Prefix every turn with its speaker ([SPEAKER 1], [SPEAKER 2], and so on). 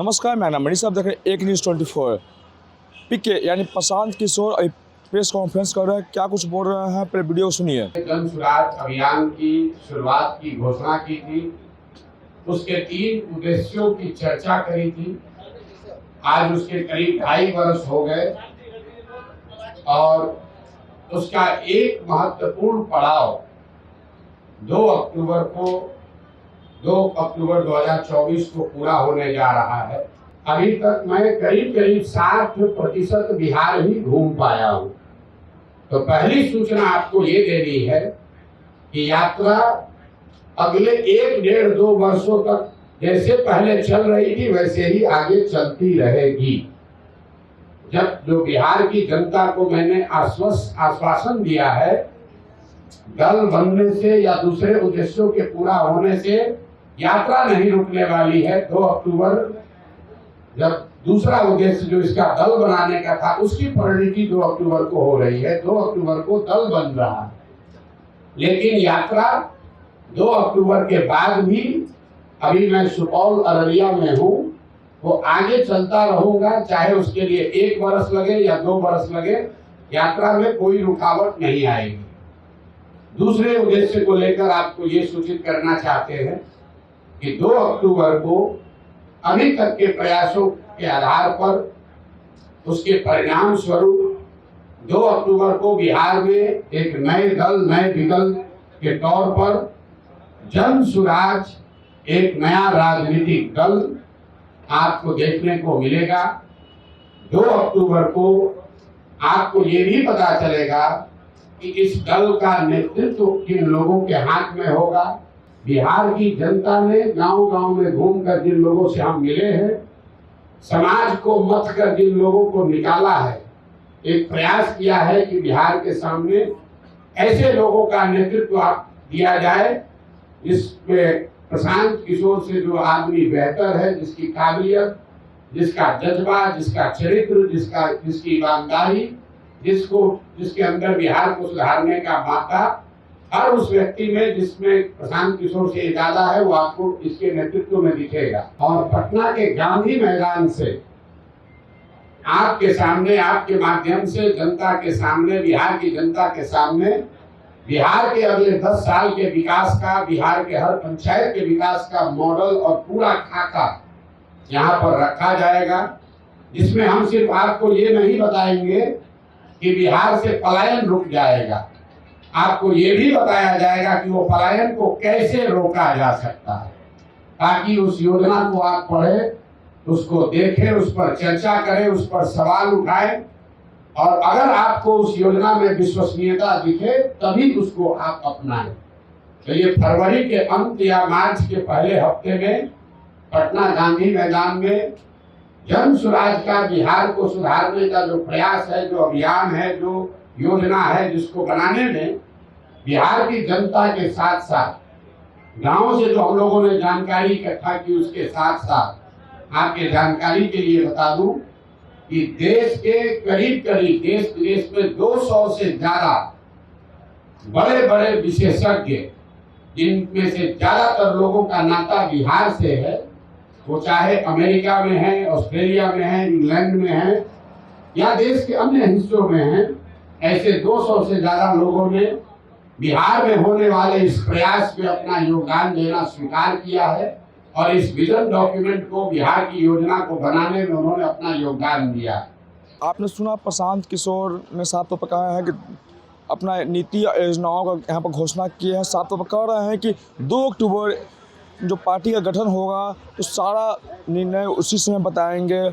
[SPEAKER 1] नमस्कार, मैं नाम मनीष, आप देख रहे हैं एक न्यूज़ 24। पीके यानी प्रशांत किशोर अभी प्रेस कॉन्फ्रेंस कर रहे हैं, क्या कुछ बोल रहे हैं, पहले वीडियो सुनिए।
[SPEAKER 2] जन सुराज अभियान की शुरुआत की घोषणा की थी, उसके 3 उद्देश्यों की चर्चा करी थी। आज उसके करीब 2.5 वर्ष हो गए और उसका एक महत्वपूर्ण पड़ाव 2 अक्टूबर 2024 को पूरा होने जा रहा है। अभी तक मैं करीब 60% बिहार ही घूम पाया हूँ। तो पहली सूचना आपको ये देनी है कि यात्रा अगले 1-1.5-2 वर्षों तक जैसे पहले चल रही थी वैसे ही आगे चलती रहेगी। जब जो बिहार की जनता को मैंने आश्वासन दिया है, दल बनने से या दूसरे उद्देश्यों के पूरा होने से यात्रा नहीं रुकने वाली है। 2 अक्टूबर जब दूसरा उद्देश्य जो इसका दल बनाने का था, उसकी परिणति 2 अक्टूबर को हो रही है। 2 अक्टूबर को दल बन रहा है, लेकिन यात्रा 2 अक्टूबर के बाद भी, अभी मैं सुपौल अररिया में हूँ, वो आगे चलता रहूंगा। चाहे उसके लिए 1 वर्ष लगे या 2 वर्ष लगे, यात्रा में कोई रुकावट नहीं आएगी। दूसरे उद्देश्य को लेकर आपको ये सूचित करना चाहते हैं कि 2 अक्टूबर को अभी तक के प्रयासों के आधार पर उसके परिणाम स्वरूप 2 अक्टूबर को बिहार में एक नए दल, नए विकल्प के तौर पर जन सुराज, एक नया राजनीतिक दल आपको देखने को मिलेगा। 2 अक्टूबर को आपको ये भी पता चलेगा कि इस दल का नेतृत्व किन लोगों के हाथ में होगा। बिहार की जनता ने गांव-गांव में घूमकर जिन लोगों से हम मिले हैं, समाज को मथ कर जिन लोगों को निकाला है, एक प्रयास किया है कि बिहार के सामने ऐसे लोगों का नेतृत्व दिया जाए जिसमें प्रशांत किशोर से जो आदमी बेहतर है, जिसकी काबिलियत, जिसका जज्बा, जिसका चरित्र, जिसकी ईमानदारी, जिसके अंदर बिहार को सुधारने का माता हर उस व्यक्ति में जिसमें प्रशांत किशोर से ज्यादा है, वो आपको इसके नेतृत्व में दिखेगा। और पटना के गांधी मैदान से आपके सामने, आपके माध्यम से जनता के सामने, बिहार की जनता के सामने, बिहार के अगले 10 साल के विकास का, बिहार के हर पंचायत के विकास का मॉडल और पूरा खाका यहाँ पर रखा जाएगा, जिसमें हम सिर्फ आपको ये नहीं बताएंगे कि बिहार से पलायन रुक जाएगा, आपको ये भी बताया जाएगा कि वो पलायन को कैसे रोका जा सकता है, ताकि उस योजना को आप पढ़े, उसको देखें, उस पर चर्चा करें, उस पर सवाल उठाएं, और अगर आपको उस योजना में विश्वसनीयता दिखे तभी उसको आप अपनाएं। तो ये फरवरी के अंत या मार्च के पहले हफ्ते में पटना गांधी मैदान में जन सुराज का, बिहार को सुधारने का जो प्रयास है, जो अभियान है, जो योजना है, जिसको बनाने में बिहार की जनता के साथ साथ गांव से जो हम लोगों ने जानकारी इकट्ठा की, उसके साथ साथ आपके जानकारी के लिए बता दूं कि देश के करीब देश विदेश में 200 से ज्यादा बड़े बड़े विशेषज्ञ, जिनमें से ज्यादातर लोगों का नाता बिहार से है, वो चाहे अमेरिका में है, ऑस्ट्रेलिया में है, इंग्लैंड में है या देश के अन्य हिस्सों में है, ऐसे 200 से ज्यादा लोगों ने बिहार में होने वाले इस प्रयास में अपना योगदान देना स्वीकार किया है और इस विजन डॉक्यूमेंट को, बिहार की योजना को बनाने में उन्होंने अपना योगदान दिया।
[SPEAKER 1] आपने सुना प्रशांत किशोर ने साफ तौर पर कहा है कि अपना नीति योजनाओं का यहाँ पर घोषणा की है। साफ तौर पर कह रहे हैं कि 2 अक्टूबर जो पार्टी का गठन होगा तो सारा निर्णय उसी समय बताएंगे।